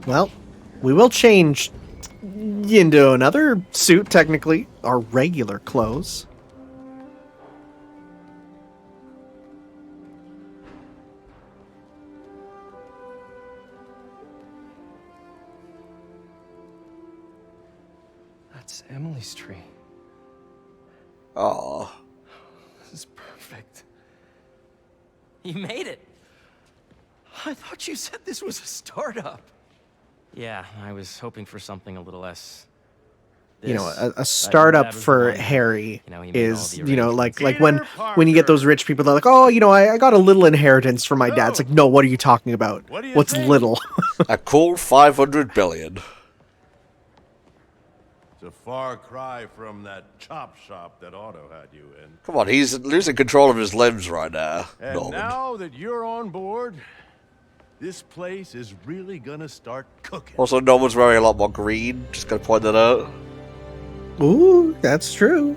Well, we will change into another suit, technically. Our regular clothes. That's Emily's tree. Oh. This is perfect. You made it. I thought you said this was a startup. Yeah, I was hoping for something a little less. You know, a startup for Harry is, you know, like when you get those rich people, they're like, oh, you know, I got a little inheritance from my dad. It's like, no, what are you talking about? What's little? A cool 500 billion. It's a far cry from that chop shop that Otto had you in. Come on, he's losing control of his limbs right now. And Norman. now that you're on board, this place is really gonna start cooking. Also, Norman's wearing a lot more green. Just gonna point that out. Ooh, that's true.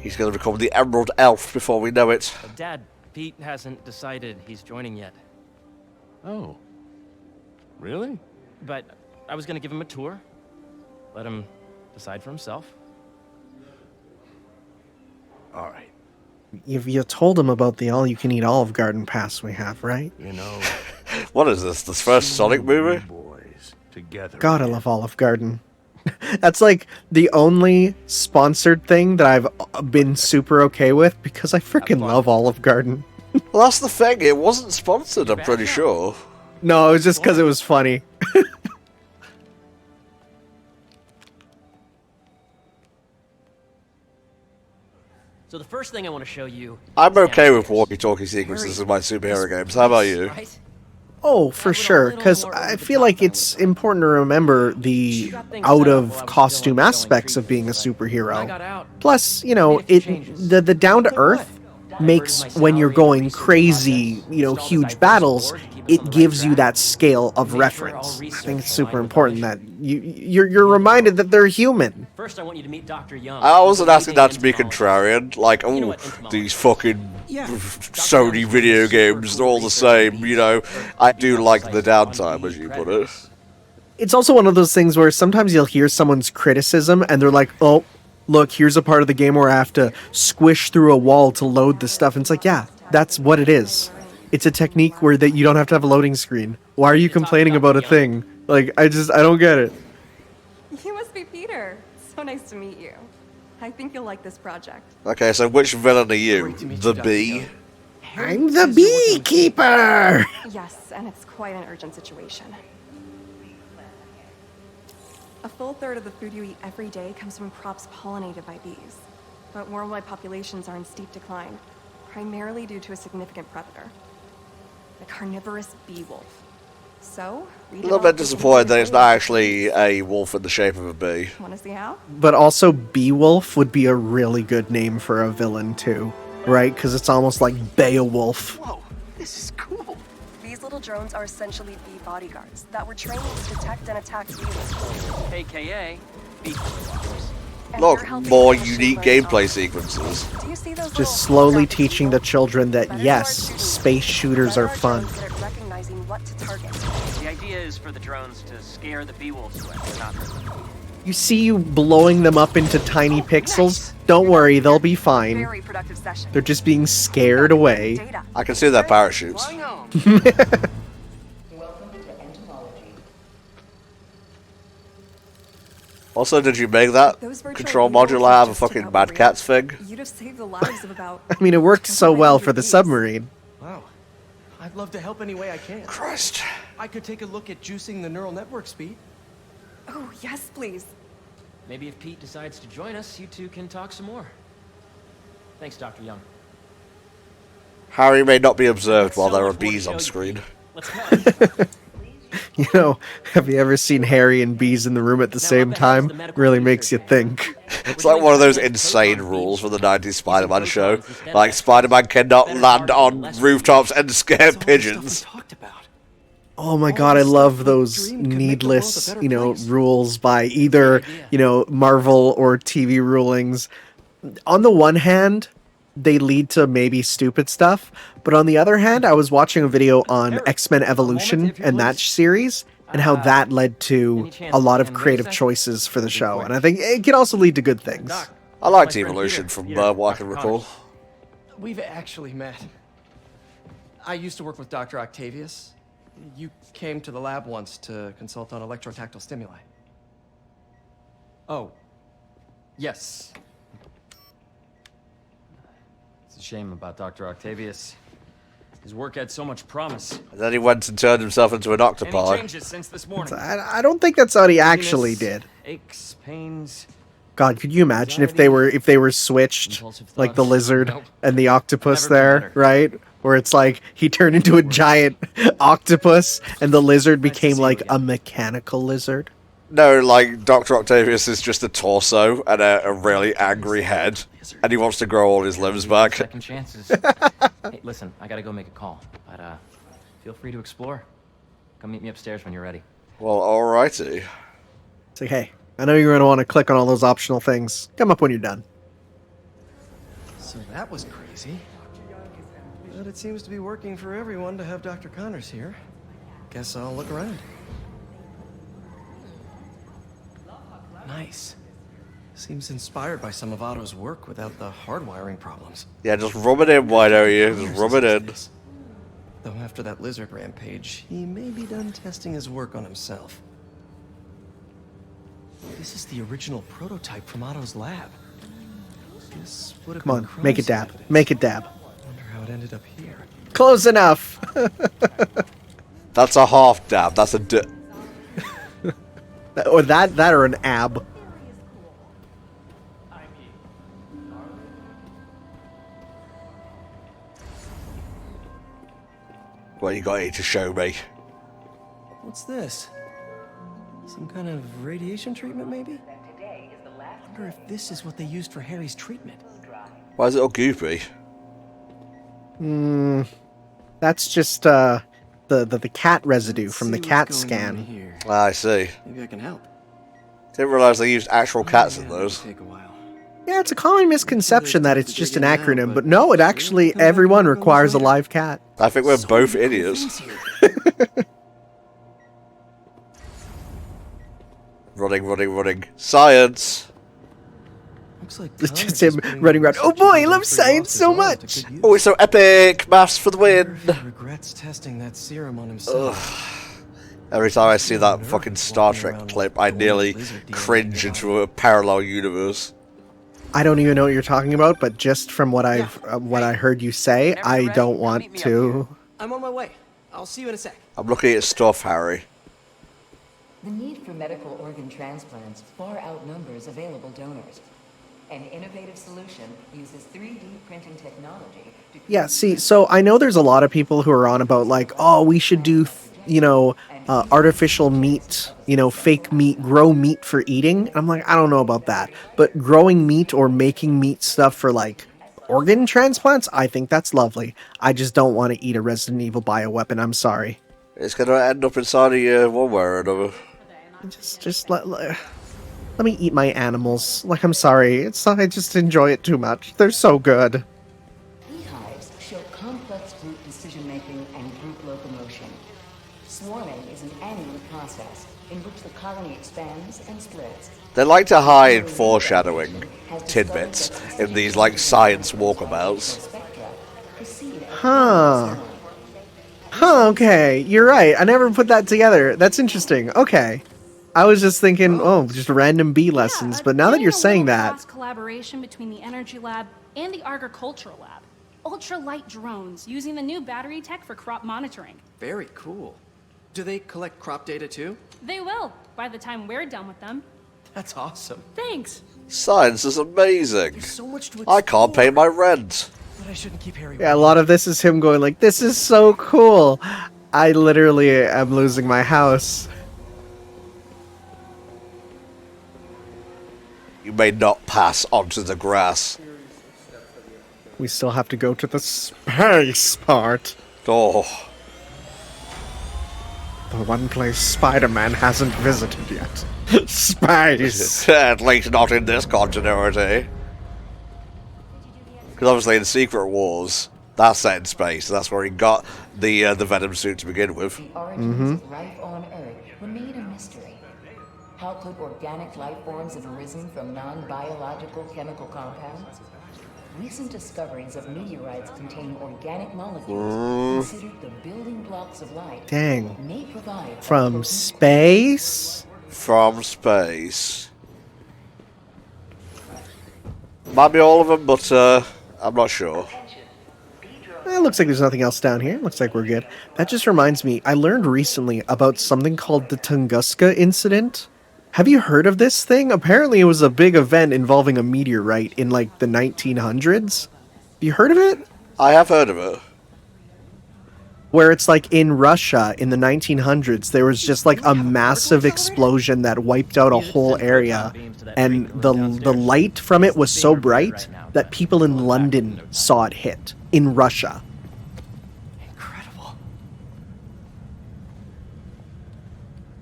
He's gonna become the Emerald Elf before we know it. Dad, Pete hasn't decided he's joining yet. Oh. Really? But I was gonna give him a tour. Let him decide for himself. All right. You told him about the all-you-can-eat Olive Garden pass we have, right? You know, What is this? This first Sonic movie? boys together. God, I again. love Olive Garden. That's like the only sponsored thing that I've been super okay with because I freaking love Olive Garden. Well, that's the thing. It wasn't sponsored, I'm pretty sure. No, it was just because it was funny. So the first thing I want to show you. I'm okay with walkie-talkie sequences in my superhero games. How about you? Right? Oh, for sure, because I feel like it's important to remember the out-of-costume aspects of being a superhero. Plus, you know, the down-to-earth makes when you're going crazy, you know, huge battles, it gives you that scale of reference. I think it's super important that you're reminded that they're human. First, I want you to meet Dr. Young. I wasn't asking that to be contrarian. Like, oh, these fucking Sony video games, they're all the same, you know. I do like the downtime, as you put it. It's also one of those things where sometimes you'll hear someone's criticism and they're like, oh, look, here's a part of the game where I have to squish through a wall to load the stuff. And it's like, yeah, that's what it is. It's a technique where that you don't have to have a loading screen. Why are you complaining about a thing? Like, I don't get it. You must be Peter. So nice to meet you. I think you'll like this project. Okay, so which villain are you? The Bee? I'm the beekeeper! Yes, and it's quite an urgent situation. A full third of the food you eat every day comes from crops pollinated by bees. But worldwide populations are in steep decline, primarily due to a significant predator. The carnivorous bee wolf. So, A little bit disappointed that it's not actually a wolf in the shape of a bee. Want to see how? But also, Beowulf would be a really good name for a villain, too. Right? Because it's almost like Beowulf. Whoa, this is cool. These little drones are essentially bee bodyguards that were trained to detect and attack bees. AKA bee killers. Look, more unique gameplay sequences. Do you see those Just slowly teaching the children that, yes, space shooters are fun. Recognizing what to target. The idea is for the drones to scare the bee wolves away, not hurt them. You see you blowing them up into tiny pixels? Don't worry, they'll be fine. Very productive session. They're just being scared away. Data. I can see their parachutes. Also, did you make that Those virtual control beetles module are have a just fucking about Mad real. Cats thing? You'd have saved the lives of about. I mean, it worked so well for the submarine. Wow. I'd love to help any way I can. Christ. I could take a look at juicing the neural network speed. Oh yes, please. Maybe if Pete decides to join us, you two can talk some more. Thanks, Dr. Young. Harry may not be observed while there are bees on screen. Let's go. You know, have you ever seen Harry and bees in the room at the same time? Really makes you think. It's like one of those insane rules from the 90s Spider-Man show. Like, Spider-Man cannot land on rooftops and scare pigeons. Oh my god, I love those needless, you know, rules by either, you know, Marvel or TV rulings. On the one hand, they lead to maybe stupid stuff, but on the other hand, I was watching a video on X-Men Evolution and that series, and how that led to a lot of creative choices for the show. And I think it can also lead to good things. I liked Evolution from what I can recall. We've actually met. I used to work with Dr. Octavius. You came to the lab once to consult on electrotactile stimuli. Oh. Yes. It's a shame about Dr. Octavius. His work had so much promise. And then he went and turned himself into an octopi. Any changes since this morning? I don't think that's what he actually did. Aches, pains. God, could you imagine if they were switched, like the lizard and the octopus there, right? Where it's like he turned into a giant octopus and the lizard became like a mechanical lizard. No, like, Dr. Octavius is just a torso and a really angry head, and he wants to grow all his limbs back. Second chances. Hey, listen, I gotta go make a call, but feel free to explore. Come meet me upstairs when you're ready. Well, alrighty. It's like, hey, I know you're going to want to click on all those optional things. Come up when you're done. So that was crazy. But it seems to be working for everyone to have Dr. Connors here. Guess I'll look around. Nice. Seems inspired by some of Otto's work without the hardwiring problems. Yeah, just rub it in, why don't you? Just rub it in. Though after that lizard rampage, he may be done testing his work on himself. This is the original prototype from Otto's lab. This would have Come on, been make it Chrome's dab. evidence. Make it dab. Wonder how it ended up here. Close enough. That's a half dab. That's a Or that or an ab. What you got here to show me? What's this? Some kind of radiation treatment, maybe? Wonder if this is what they used for Harry's treatment. Why is it all goopy? That's just the cat residue from the See cat what's going on scan. here. Ah, I see. Maybe I can help. Didn't realize they used actual cats in Yeah, those. it'll take a while. Yeah, it's a common misconception that it's just an acronym, but no, it actually, everyone requires a live cat. I think we're So both many cool idiots. things here. Running. Science! Looks like It's Connors just is him putting running around. research Oh boy, I into love Dr. science Ross's so lab to much. good use. Oh, it's so epic! Maths for the Wonder win! if he regrets testing that serum on himself. Every time I see that fucking Star Trek clip, I nearly cringe into a parallel universe. I don't even know what you're talking about, but just from what what I heard you say, I don't want to. I'm on my way. I'll see you in a sec. I'm looking at stuff, Harry. The need for medical organ transplants far outnumbers available donors. An innovative solution uses 3D printing technology to Yeah, see, so I know there's a lot of people who are on about like, oh, we should do, artificial meat, fake meat, grow meat for eating. I'm like, I don't know about that. But growing meat or making meat stuff for like organ transplants, I think that's lovely. I just don't want to eat a Resident Evil bioweapon. I'm sorry. It's gonna end up inside of you one way or another. Just let me eat my animals. Like, I'm sorry. It's not, I just enjoy it too much. They're so good. beehives show complex group decision-making and group locomotion. Swarming is an annual process in which the colony expands and splits. They like to hide foreshadowing tidbits in these, like, science walkabouts. Spectra proceed at Huh. Huh, okay. You're right. I never put that together. That's interesting. Okay. I was just thinking, just random bee lessons, but now that you're saying that, Cross collaboration between the energy lab and the agricultural lab. Ultralight drones using the new battery tech for crop monitoring. Very cool. Do they collect crop data too? They will, by the time we're done with them. That's awesome. Thanks. Science is amazing. There's so much to I can't pay explore. my rent. But I shouldn't keep Harry. yeah, a lot of this is him going like, this is so cool. I literally am losing my house. You may not pass onto the grass. We still have to go to the space part. Oh, The one place Spider-Man hasn't visited yet. Space! at least not in this continuity. Because obviously in Secret Wars, That's set in space. That's where he got the Venom suit to begin with. The origins of life on Earth remain a mystery. How could organic life forms have arisen from non-biological chemical compounds? Recent discoveries of meteorites contain organic molecules considered the building blocks of life. Dang. May provide From space? From space. Might be all of them, but I'm not sure. It looks like there's nothing else down here. Looks like we're good. That just reminds me, I learned recently about something called the Tunguska incident. Have you heard of this thing? Apparently it was a big event involving a meteorite in like the 1900s. Have you heard of it? I have heard of it. Where it's like in Russia in the 1900s, there was just like a massive explosion that wiped out a whole area. And the light from it was so bright that people in London saw it hit in Russia. Incredible.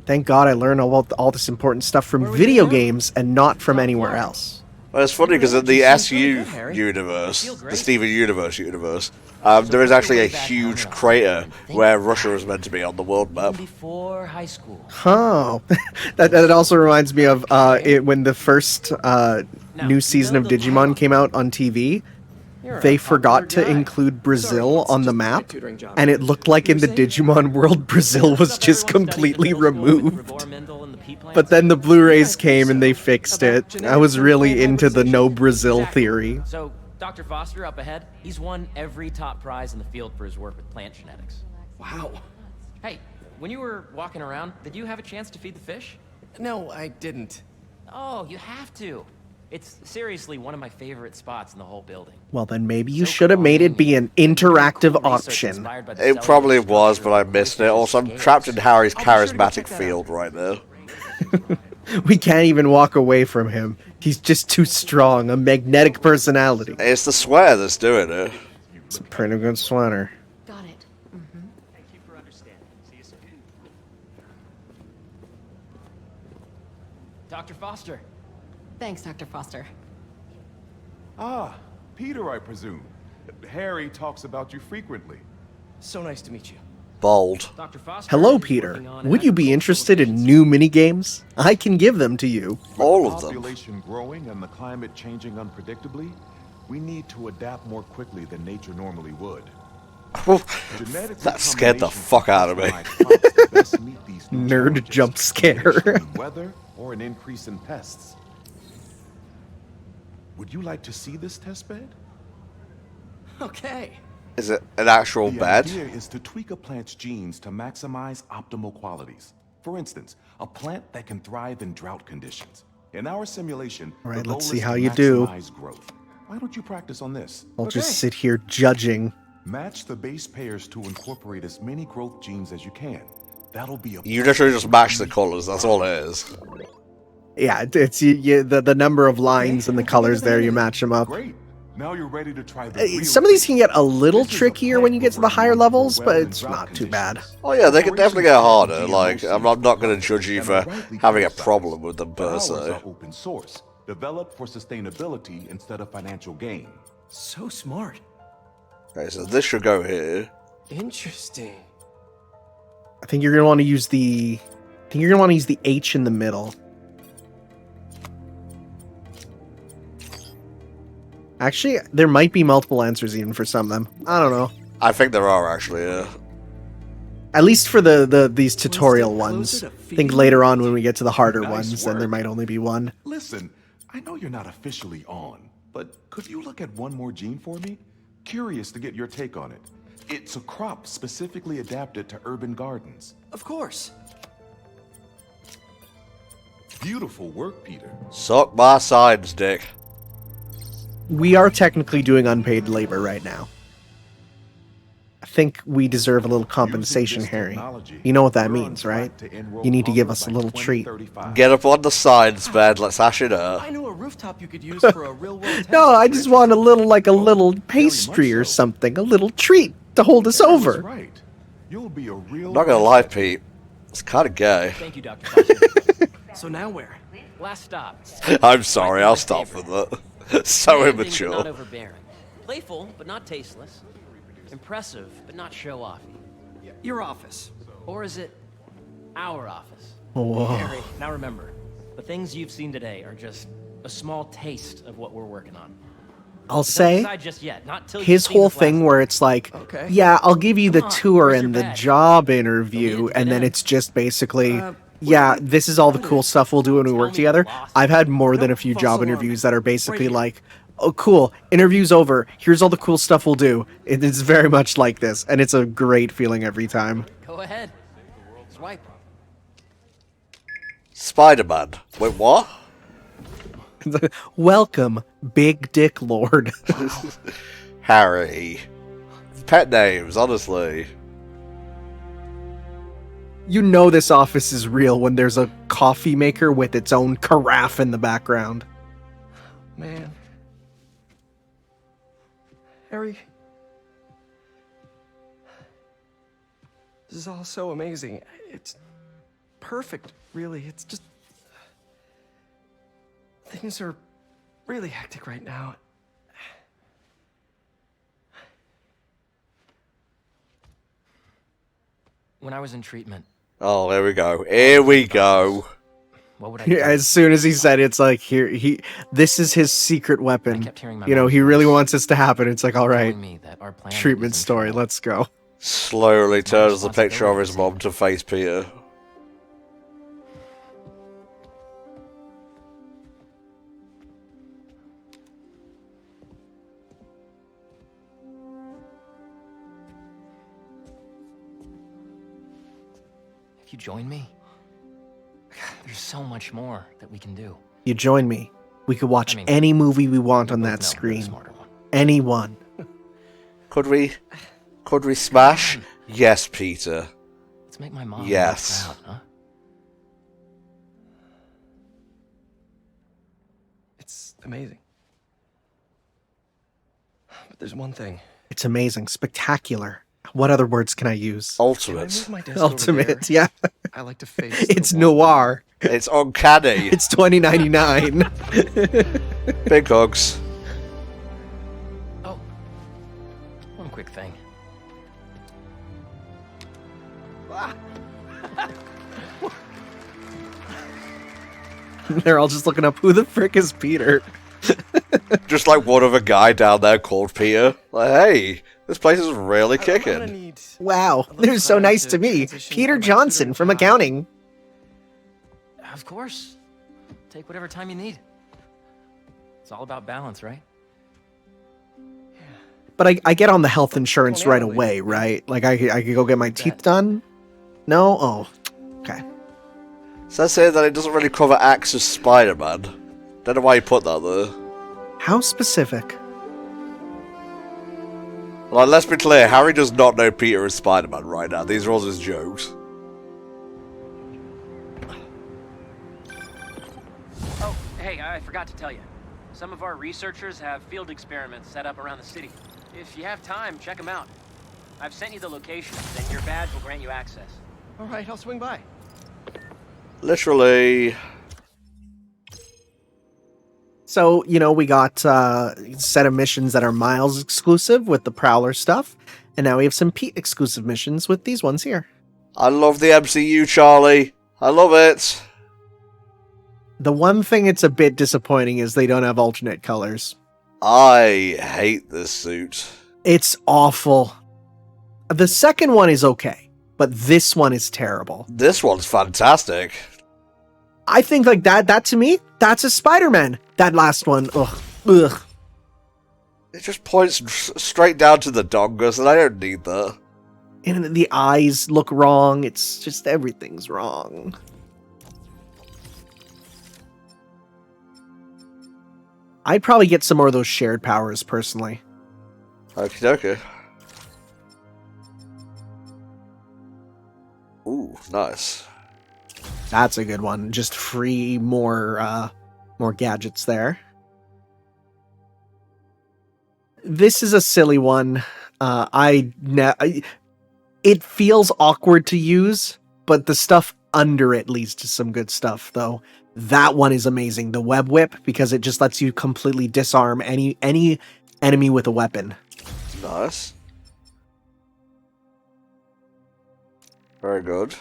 Thank God I learned all this important stuff from video games and not from anywhere else. Well, it's funny because in the SU universe, the Steven Universe, there is actually a huge crater where Russia is meant to be on the world map. Before high school. Huh. that also reminds me of when the first new season of Digimon came out on TV. They forgot to include Brazil on the map, and it looked like in the Digimon world, Brazil was just completely removed. But then the Blu-rays came and they fixed it. I was really into the no Brazil theory. So, Dr. Foster up ahead, he's won every top prize in the field for his work with plant genetics. Wow. Hey, when you were walking around, did you have a chance to feed the fish? No, I didn't. Oh, you have to. It's seriously one of my favorite spots in the whole building. Well, then maybe you should have made it be an interactive option. It probably was, but I missed it. Also, I'm trapped in Harry's charismatic field right now. We can't even walk away from him. He's just too strong, a magnetic personality. It's the sweater that's doing it. It's a pretty good sweater. Got it. Thank you for understanding. See you soon. Dr. Foster. Thanks, Dr. Foster. Ah, Peter, I presume. Harry talks about you frequently. So nice to meet you. Bold. Dr. Foster. Hello, Peter. Would you be interested in new minigames? I can give them to you. All of them. Population growing and the climate changing unpredictably, we need to adapt more quickly than nature normally would. That scared the fuck out of me. Nerd jump scare. Weather or an increase in pests. Would you like to see this test bed? Okay. Is it an actual The bed? idea is to tweak a plant's genes to maximize optimal qualities. For instance, a plant that can thrive in drought conditions. In our simulation, All right, the let's goal see is how to you do. maximize growth. Why don't you practice on this? I'll just sit here judging. Match the base pairs to incorporate as many growth genes as you can. That'll be a You literally just match the colors. That's all it is. Yeah, it's the number of lines and the colors there, you match them up. Great. Now you're ready to try the real Some of these can get a little This is a trickier when you get to the plant higher grown levels, well but in it's drought not too bad. conditions. Oh yeah, they can definitely get harder. Operations Like, use I'm not going to judge you for rightly having a criticized. problem with them per Ours se. are open source, developed for sustainability instead of financial gain. So smart. Okay, so this should go here. Interesting. I think you're gonna want to use the H in the middle. Actually, there might be multiple answers even for some of them. I don't know. I think there are actually, yeah. At least for these tutorial Close it, ones. a I think feed. later on when we get to the harder Nice ones, then there work. might only be one. Listen, I know you're not officially on, but could you look at one more gene for me? Curious to get your take on it. It's a crop specifically adapted to urban gardens. Of course. Beautiful work, Peter. Suck my sides, dick. We are technically doing unpaid labor right now. I think we deserve a little compensation, Using this Harry. technology, You know what that we're on means, right? track to enroll You need to give authors us a by little treat. 2035. Get up on the science bed, let's hash it up. I know a rooftop you could use for a real world test. No, I just want a little, like a little Very pastry much or so. something, a little treat to hold us That's over. right. You'll be a real I'm not gonna lie, asset. Pete. It's kind of gay. Thank you, Dr. Foster. So now where? Last stop. I'm sorry, I'll stop with that. So Demanding, but immature. Not overbearing. Playful, but not tasteless. Impressive, but not show-offy. Your office. Or is it our office? Whoa. Harry, now remember, the things you've seen today are just a small taste of what we're working on. I'll Don't say decide just yet, not till his you've seen whole the thing plastic. where it's like, Okay. yeah, I'll give you the Come on, tour where's your and the badge? job Don't interview, need to and get then in. it's just basically, what yeah, do you- this is all the cool stuff we'll do when we Tell work me together. you're lost. I've had more than a Nope, few false job alarm. interviews that are basically Right here. like, oh, cool, interview's over, here's all the cool stuff we'll do. It's very much like this, and it's a great feeling every time. Go ahead. Swipe. Spider-Man. Wait, what? Welcome, Big Dick Lord. Harry. Pet names, honestly. You know this office is real when there's a coffee maker with its own carafe in the background. Man. Harry. This is all so amazing. It's perfect, really. It's just... Things are really hectic right now. When I was in treatment, Oh, here we go. Here we go. what would I do? As soon as he said it, it's like, this is his secret I weapon. kept hearing my You know, mom's he really voice wants this to happen. It's like, all right, telling me that our planet treatment is in story, trouble. let's go. Slowly turns the picture of his mom to face Peter. If you join me, there's so much more that we can do. You join me. We could watch I mean, any movie we want on Both that know who's the screen. smarter one. Anyone. Could we smash? Yes, Peter. Let's make my mom Yes. proud, huh? It's amazing. But there's one thing. It's amazing. Spectacular. What other words can I use? Can I Ultimate. move my desk over Ultimate, there? yeah. I like to face It's the wall. noir. It's uncanny. It's 2099. Big hugs. Oh, one quick thing. They're all just looking up, who the frick is Peter? Just like one other guy down there called Peter. Like, hey, this place is really I'm gonna kicking. need Wow, little they're so time nice to to me. transition Peter from my Johnson tutoring from job. accounting. Of course. Take whatever time you need. It's all about balance, right? But I get on the health insurance Well, right yeah, like- away, right? Like I could go get my teeth done? No? Oh, okay. Says here that it doesn't really cover acts of Spider-Man. Don't know why you put that there. How specific? Like, let's be clear, Harry does not know Peter is Spider-Man right now. These are all his jokes. Oh, hey, I forgot to tell you. Some of our researchers have field experiments set up around the city. If you have time, check them out. I've sent you the locations, and your badge will grant you access. All right, I'll swing by. Literally. So, you know, we got a set of missions that are Miles exclusive with the Prowler stuff. And now we have some Pete exclusive missions with these ones here. I love the MCU, Charlie. I love it. The one thing it's a bit disappointing is they don't have alternate colors. I hate this suit. It's awful. The second one is okay, but this one is terrible. This one's fantastic. I think like that to me, that's a Spider-Man. That last one, ugh. It just points straight down to the dongus, and I don't need that. And the eyes look wrong. It's just everything's wrong. I'd probably get some more of those shared powers personally. Okie dokie. Ooh, nice. That's a good one. Just free more gadgets there. This is a silly one. It feels awkward to use, but the stuff under it leads to some good stuff, though. That one is amazing. The web whip, because it just lets you completely disarm any enemy with a weapon. Nice. Very good.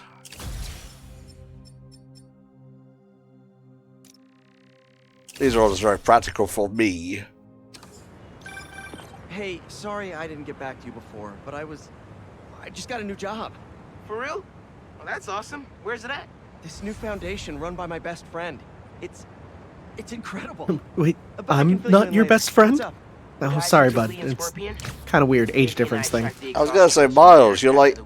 These are all just very practical for me. Hey, sorry I didn't get back to you before, but I just got a new job. For real? Well, that's awesome. Where's it at? This new foundation run by my best friend. It's incredible. Wait, But I can I'm fill you not in your later. best friend? What's up? Oh, sorry, bud. It's kind of weird age difference thing. I was gonna say, Miles, you're like...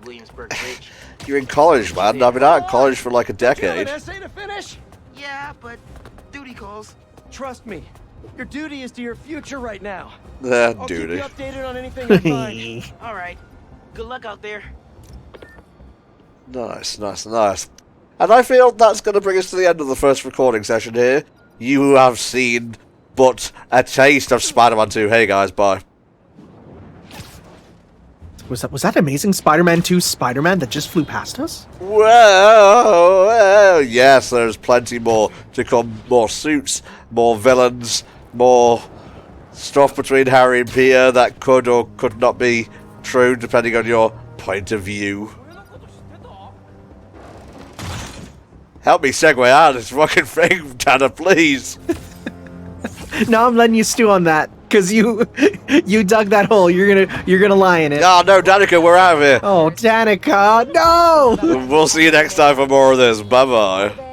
You're in college, man. I've been out of college for like a Do you have decade. an essay to finish? Yeah, but duty calls. Trust me, your duty is to your future right now. That I'll duty. keep you updated on anything I find. All right. Good luck out there. Nice, nice, nice. And I feel that's going to bring us to the end of the first recording session here. You have seen but a taste of Spider-Man 2. Hey guys, bye. Was that Amazing Spider-Man 2 Spider-Man that just flew past us? Well, yes, there's plenty more to come. More suits, more villains, more stuff between Harry and Peter that could or could not be true, depending on your point of view. Help me segue out of this fucking thing, Tanner, please. No, I'm letting you stew on that because you dug that hole. You're gonna lie in it. Oh no, Danica, we're out of here. Oh, Danica, no! We'll see you next time for more of this. Bye bye.